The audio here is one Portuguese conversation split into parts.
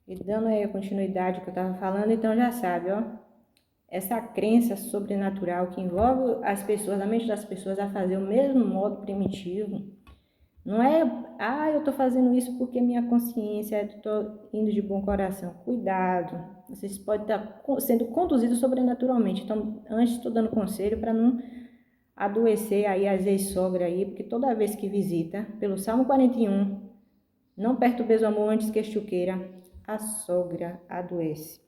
E dando aí a continuidade ao que eu estava falando, então já sabe, ó, essa crença sobrenatural que envolve as pessoas, a mente das pessoas a fazer o mesmo modo primitivo, não é, eu estou fazendo isso porque minha consciência, estou indo de bom coração. Cuidado, vocês podem estar sendo conduzidos sobrenaturalmente. Então, antes estou dando conselho para não adoecer aí as ex-sogra aí, porque toda vez que visita, pelo Salmo 41, não perturbeis o amor antes que este o queira, a sogra adoece.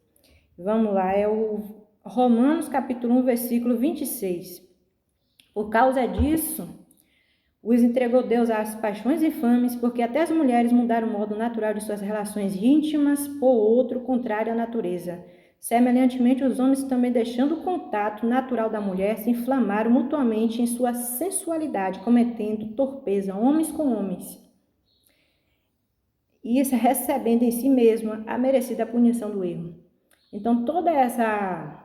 Vamos lá, é o Romanos capítulo 1, versículo 26. Por causa disso, os entregou Deus às paixões infames, porque até as mulheres mudaram o modo natural de suas relações íntimas por outro contrário à natureza. Semelhantemente, os homens também, deixando o contato natural da mulher, se inflamaram mutuamente em sua sensualidade, cometendo torpeza, homens com homens. E isso recebendo em si mesmo a merecida punição do erro. Então, toda essa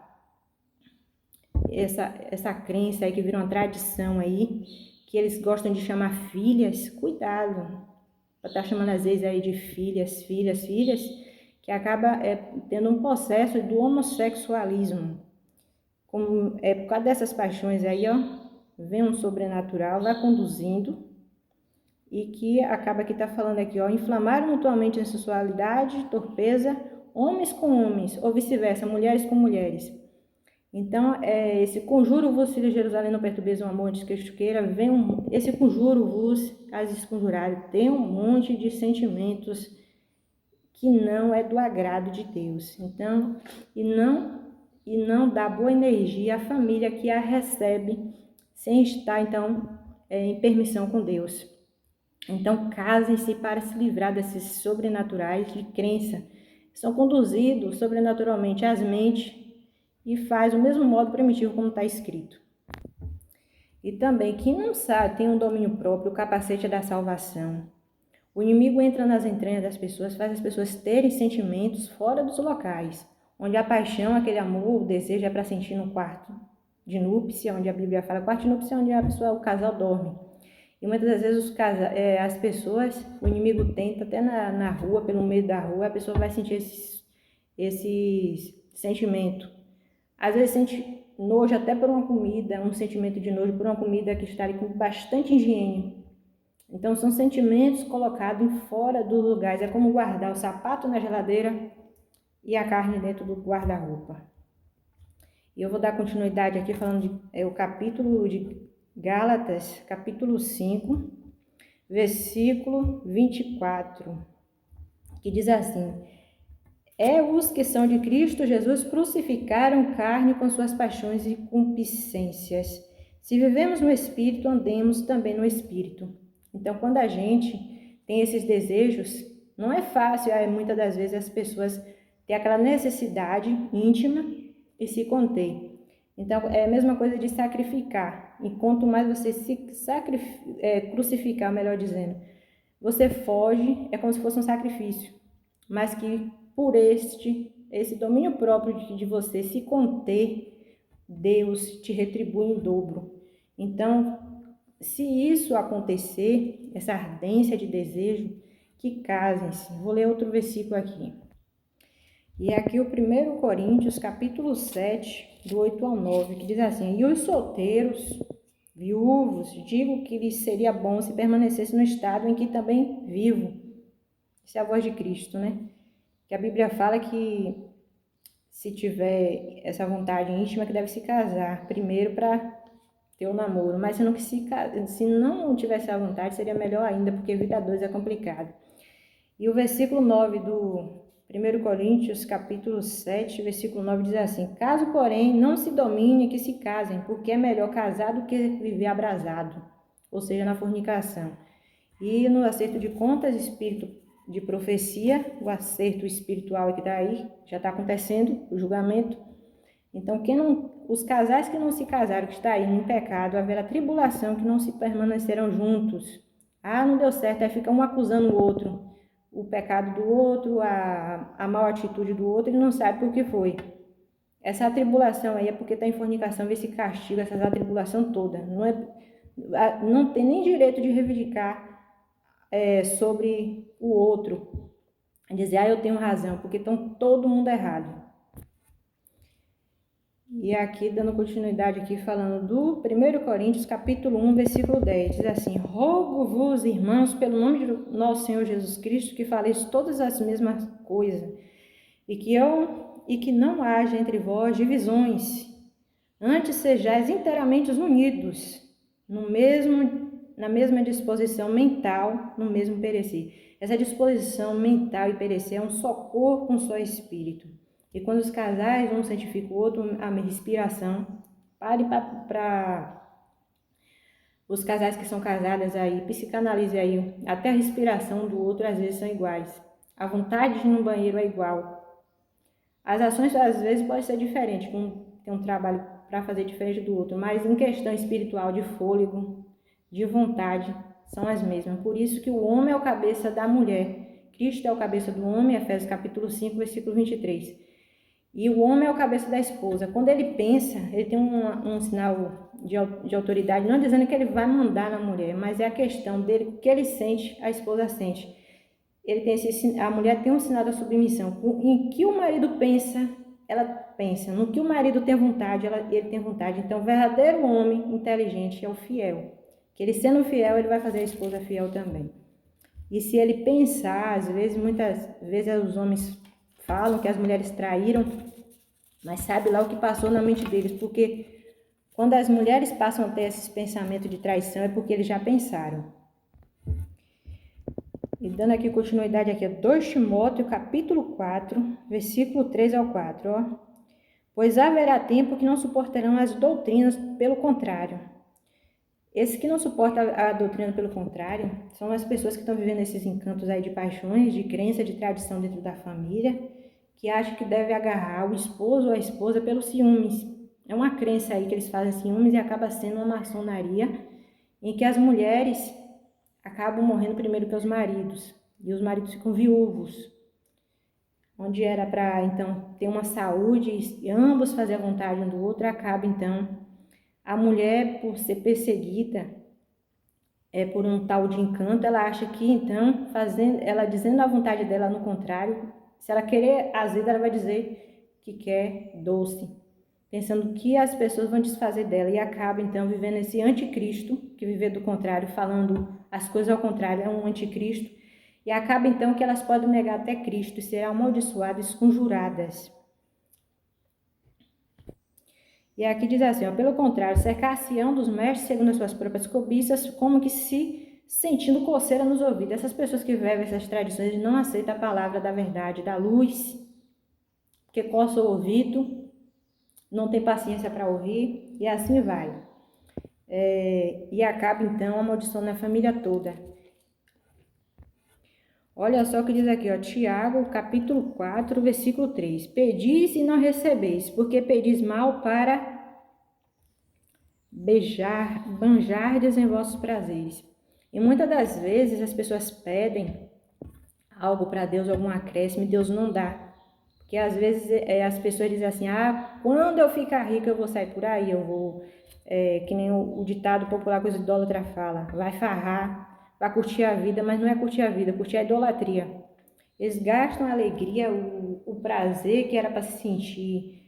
crença aí que virou uma tradição aí, que eles gostam de chamar filhas, cuidado, para estar chamando às vezes aí de filhas, que acaba tendo um processo do homossexualismo. Como, por causa dessas paixões aí, ó, vem um sobrenatural, vai conduzindo, e que acaba que está falando aqui, ó, inflamaram mutuamente a sensualidade, torpeza, homens com homens, ou vice-versa, mulheres com mulheres. Então, esse conjuro-vos, filhos de Jerusalém, não perturbeis o amor antes que este queira, esse conjuro-vos, as esconjurarem, tem um monte de sentimentos que não é do agrado de Deus. Então, e não dá boa energia à família que a recebe sem estar, então, em permissão com Deus. Então, casem-se para se livrar desses sobrenaturais de crença. São conduzidos sobrenaturalmente às mentes e faz o mesmo modo primitivo como está escrito. E também, quem não sabe, tem um domínio próprio, o capacete é da salvação. O inimigo entra nas entranhas das pessoas, faz as pessoas terem sentimentos fora dos locais, onde a paixão, aquele amor, o desejo é para sentir no quarto de núpcia, onde a Bíblia fala, quarto de núpcia é onde o casal dorme. E muitas das vezes as pessoas, o inimigo tenta até na rua, pelo meio da rua, a pessoa vai sentir esse sentimento. Às vezes sente nojo até por uma comida, um sentimento de nojo por uma comida que está ali com bastante higiene. Então são sentimentos colocados em fora dos lugares. É como guardar o sapato na geladeira e a carne dentro do guarda-roupa. E eu vou dar continuidade aqui falando o capítulo de Gálatas, capítulo 5, versículo 24, que diz assim: os que são de Cristo Jesus crucificaram carne com suas paixões e concupiscências. Se vivemos no Espírito, andemos também no Espírito. Então, quando a gente tem esses desejos, não é fácil, muitas das vezes as pessoas têm aquela necessidade íntima e se conter. Então, é a mesma coisa de sacrificar. E quanto mais você se crucificar, melhor dizendo, você foge, é como se fosse um sacrifício. Mas que por esse domínio próprio de você se conter, Deus te retribui em dobro. Então, se isso acontecer, essa ardência de desejo, que casem-se. Vou ler outro versículo aqui. E aqui o 1 Coríntios, capítulo 7, do 8 ao 9, que diz assim: E os solteiros, viúvos, digo que lhes seria bom se permanecesse no estado em que também vivo. Isso é a voz de Cristo, né? Que a Bíblia fala que se tiver essa vontade íntima, que deve se casar primeiro para ter o namoro. Mas se não tivesse a vontade, seria melhor ainda, porque vida a dois é complicado. E o versículo 9 do 1 Coríntios, capítulo 7, versículo 9, diz assim: Caso, porém, não se domine que se casem, porque é melhor casar do que viver abrasado, ou seja, na fornicação. E no acerto de contas, espírito de profecia, o acerto espiritual que está aí, já está acontecendo, o julgamento. Então, os casais que não se casaram, que está aí em pecado, haverá tribulação, que não se permanecerão juntos. Não deu certo, aí fica um acusando o outro, o pecado do outro, a má atitude do outro, ele não sabe por que foi. Essa atribulação aí é porque está em fornicação, esse castigo, essa atribulação toda. Não tem nem direito de reivindicar sobre o outro. a dizer, eu tenho razão, porque estão todo mundo errado. E aqui, dando continuidade aqui, falando do 1 Coríntios, capítulo 1, versículo 10, diz assim, rogo-vos, irmãos, pelo nome de nosso Senhor Jesus Cristo, que faleis todas as mesmas coisas, e que não haja entre vós divisões, antes sejais inteiramente unidos, na mesma disposição mental, no mesmo perecer. Essa disposição mental e perecer é um só corpo, um só espírito. E quando os casais, um santifica o outro, a respiração, pare para os casais que são casados aí, psicanalize aí, até a respiração do outro às vezes são iguais. A vontade de ir no banheiro é igual. As ações às vezes podem ser diferentes, tem um trabalho para fazer diferente do outro, mas em questão espiritual, de fôlego, de vontade, são as mesmas. Por isso que o homem é o cabeça da mulher, Cristo é o cabeça do homem, Efésios capítulo 5, versículo 23. E o homem é o cabeça da esposa. Quando ele pensa, ele tem um sinal de autoridade, não dizendo que ele vai mandar na mulher, mas é a questão dele, o que ele sente, a esposa sente. A mulher tem um sinal da submissão. Em que o marido pensa, ela pensa. No que o marido tem vontade, ele tem vontade. Então, o verdadeiro homem inteligente é o fiel. Que ele sendo fiel, ele vai fazer a esposa fiel também. E se ele pensar, muitas vezes os homens falam que as mulheres traíram, mas sabe lá o que passou na mente deles, porque quando as mulheres passam a ter esse pensamento de traição é porque eles já pensaram. E dando aqui continuidade aqui, 2 Timóteo capítulo 4, versículo 3 ao 4, ó. Pois haverá tempo que não suportarão as doutrinas, pelo contrário. Esses que não suportam a doutrina, pelo contrário, são as pessoas que estão vivendo esses encantos aí de paixões, de crença, de tradição dentro da família, que acham que deve agarrar o esposo ou a esposa pelos ciúmes. É uma crença aí que eles fazem ciúmes e acaba sendo uma maçonaria em que as mulheres acabam morrendo primeiro que os maridos, e os maridos ficam viúvos, onde era para, então, ter uma saúde e ambos fazer a vontade um do outro, acaba, então, a mulher, por ser perseguida por um tal de encanto, ela acha que, então, ela dizendo a vontade dela no contrário, se ela querer azedo, ela vai dizer que quer doce, pensando que as pessoas vão desfazer dela e acaba, então, vivendo esse anticristo, que viver do contrário, falando as coisas ao contrário, é um anticristo, e acaba, então, que elas podem negar até Cristo e serão amaldiçoadas, conjuradas. E aqui diz assim, ó, pelo contrário, cercar-se-ão dos mestres segundo as suas próprias cobiças, como que se sentindo coceira nos ouvidos. Essas pessoas que vivem essas tradições não aceitam a palavra da verdade, da luz, porque coça o ouvido, não tem paciência para ouvir, e assim vai. E acaba, então, amaldiçoando a família toda. Olha só o que diz aqui, ó, Tiago, capítulo 4, versículo 3. Pedis e não recebeis, porque pedis mal para banjardes em vossos prazeres. E muitas das vezes as pessoas pedem algo para Deus, algum acréscimo, e Deus não dá. Porque às vezes as pessoas dizem assim, quando eu ficar rica eu vou sair por aí, eu vou, que nem o ditado popular que os idólatras falam, vai farrar, vai curtir a vida, mas não é curtir a vida, curtir a idolatria. Eles gastam a alegria, o prazer que era para se sentir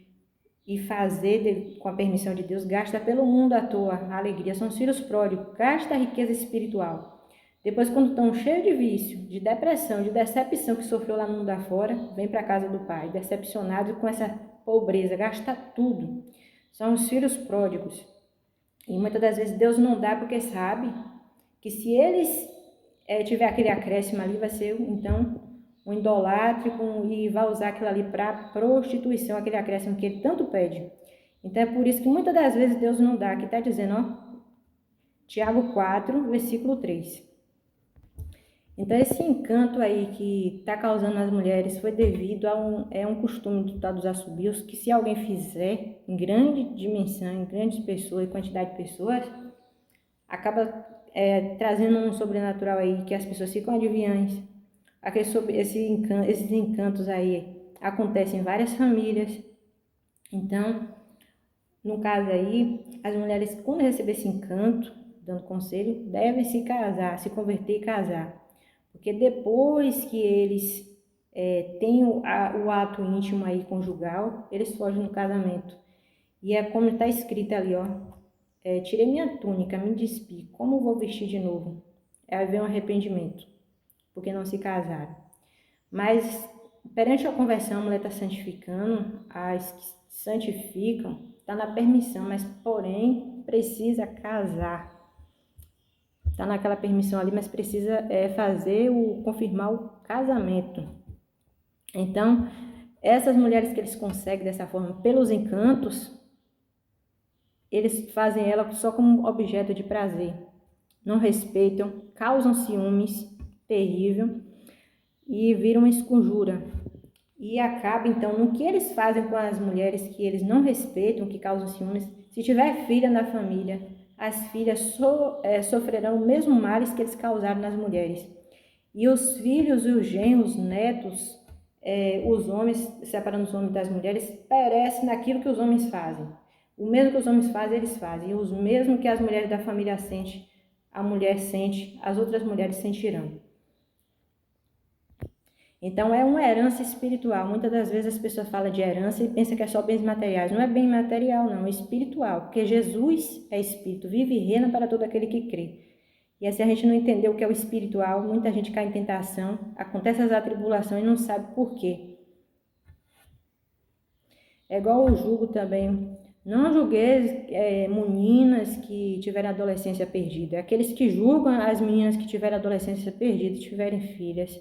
e fazer com a permissão de Deus, gasta pelo mundo à toa a alegria. São os filhos pródigos, gasta a riqueza espiritual. Depois, quando estão cheios de vício, de depressão, de decepção que sofreu lá no mundo afora, vem para a casa do pai, decepcionado com essa pobreza, gasta tudo. São os filhos pródigos. E muitas das vezes Deus não dá porque sabe que se eles tiver aquele acréscimo ali, vai ser, então, um idolátrico e vai usar aquilo ali para prostituição, aquele acréscimo que ele tanto pede. Então é por isso que muitas das vezes Deus não dá, aqui está dizendo, ó, Tiago 4, versículo 3. Então esse encanto aí que está causando nas mulheres foi devido a um costume dos assobios, que se alguém fizer em grande dimensão, em grandes pessoas, quantidade de pessoas, acaba trazendo um sobrenatural aí, que as pessoas ficam adivinhando. Esses encantos aí acontecem em várias famílias. Então, no caso aí, as mulheres, quando receber esse encanto, dando conselho, devem se casar, se converter e casar. Porque depois que eles tem o ato íntimo aí conjugal, eles fogem no casamento. E é como está escrito ali, ó, tirei minha túnica, me despi, como vou vestir de novo? Aí vem um arrependimento, porque não se casaram. Mas perante a conversão, a mulher está santificando, as que santificam, está na permissão, mas porém precisa casar. Está naquela permissão ali, mas precisa confirmar o casamento. Então, essas mulheres que eles conseguem dessa forma, pelos encantos, eles fazem ela só como objeto de prazer. Não respeitam, causam ciúmes, terrível, e viram uma esconjura. E acaba, então, no que eles fazem com as mulheres que eles não respeitam, que causam ciúmes. Se tiver filha na família, as filhas sofrerão o mesmo males que eles causaram nas mulheres. E os filhos, os genros, os netos, os homens, separando os homens das mulheres, perecem naquilo que os homens fazem. O mesmo que os homens fazem, eles fazem. E os mesmos que as mulheres da família sentem, a mulher sente, as outras mulheres sentirão. Então é uma herança espiritual. Muitas das vezes as pessoas falam de herança e pensam que é só bens materiais. Não é bem material, não, é espiritual. Porque Jesus é espírito, vive e reina para todo aquele que crê. E aí, se a gente não entender o que é o espiritual, muita gente cai em tentação, acontece as atribulações e não sabe por quê. É igual o jugo também. Não julgueis meninas que tiveram adolescência perdida. Aqueles que julgam as meninas que tiveram adolescência perdida e tiverem filhas.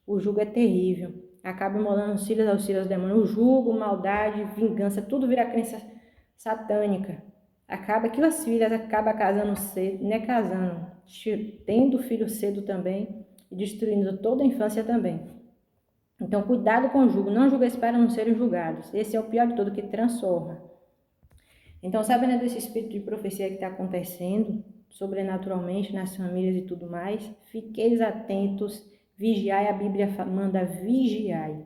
O jugo é terrível, acaba imolando os filhos aos filhos do demônio. O jugo, maldade, vingança, tudo vira crença satânica. Acaba que as filhas acabam casando cedo, não é casando, tendo filho cedo também e destruindo toda a infância também. Então, cuidado com o jugo, não julgueis para não serem julgados. Esse é o pior de tudo, que transforma. Então, sabendo desse espírito de profecia que está acontecendo, sobrenaturalmente, nas famílias e tudo mais, fiqueis atentos. Vigiai, a Bíblia manda vigiai.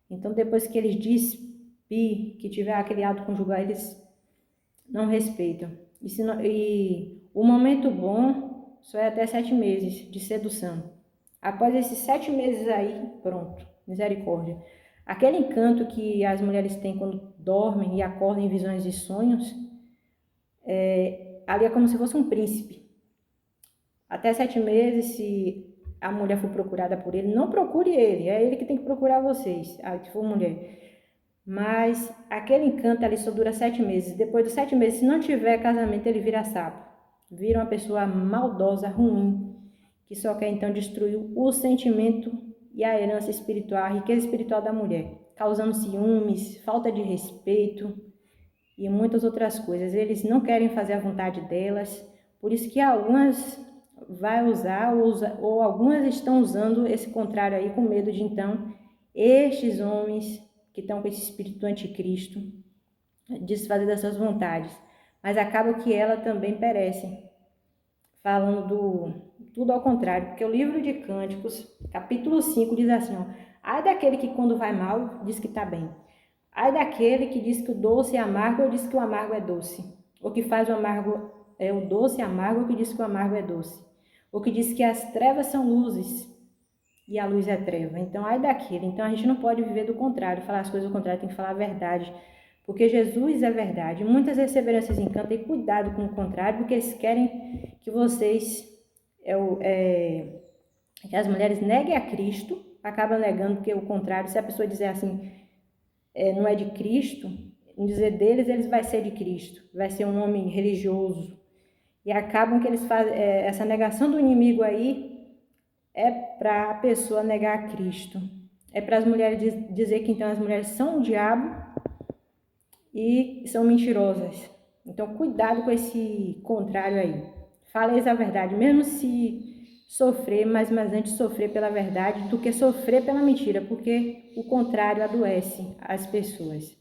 Então, depois que eles despir, que tiver aquele ato conjugal, eles não respeitam. E o momento bom só é até 7 meses de sedução. Após esses 7 meses aí, pronto, misericórdia. Aquele encanto que as mulheres têm quando dormem e acordam em visões e sonhos, ali é como se fosse um príncipe. Até 7 meses, se a mulher for procurada por ele, não procure ele, é ele que tem que procurar vocês, se for mulher. Mas aquele encanto ali só dura 7 meses. Depois dos 7 meses, se não tiver casamento, ele vira sapo. Vira uma pessoa maldosa, ruim, que só quer então destruir o sentimento e a herança espiritual, a riqueza espiritual da mulher, causando ciúmes, falta de respeito e muitas outras coisas. Eles não querem fazer a vontade delas, por isso que algumas vai usar ou algumas estão usando esse contrário aí com medo de então estes homens que estão com esse espírito do anticristo desfazer das suas vontades, mas acaba que ela também perece, falando tudo ao contrário, porque o livro de Cânticos, capítulo 5, diz assim, ó, ai daquele que quando vai mal diz que está bem, ai daquele que diz que o doce é amargo ou diz que o amargo é doce, ou que faz o amargo o doce amargo ou que diz que o amargo é doce, ou que diz que as trevas são luzes e a luz é treva. Então, ai daquele. Então, a gente não pode viver do contrário, falar as coisas do contrário, tem que falar a verdade, porque Jesus é verdade. Muitas receberam esses encantos, e cuidado com o contrário, porque eles querem que vocês, que as mulheres neguem a Cristo, acabam negando, porque o contrário, se a pessoa dizer assim, não é de Cristo, em dizer deles, eles vai ser de Cristo, vai ser um homem religioso. E acabam que eles fazem essa negação do inimigo aí, é para a pessoa negar a Cristo. É para as mulheres dizer que então as mulheres são o diabo e são mentirosas. Então cuidado com esse contrário aí. Faleis a verdade, mesmo se sofrer, mas antes sofrer pela verdade do que sofrer pela mentira, porque o contrário adoece as pessoas.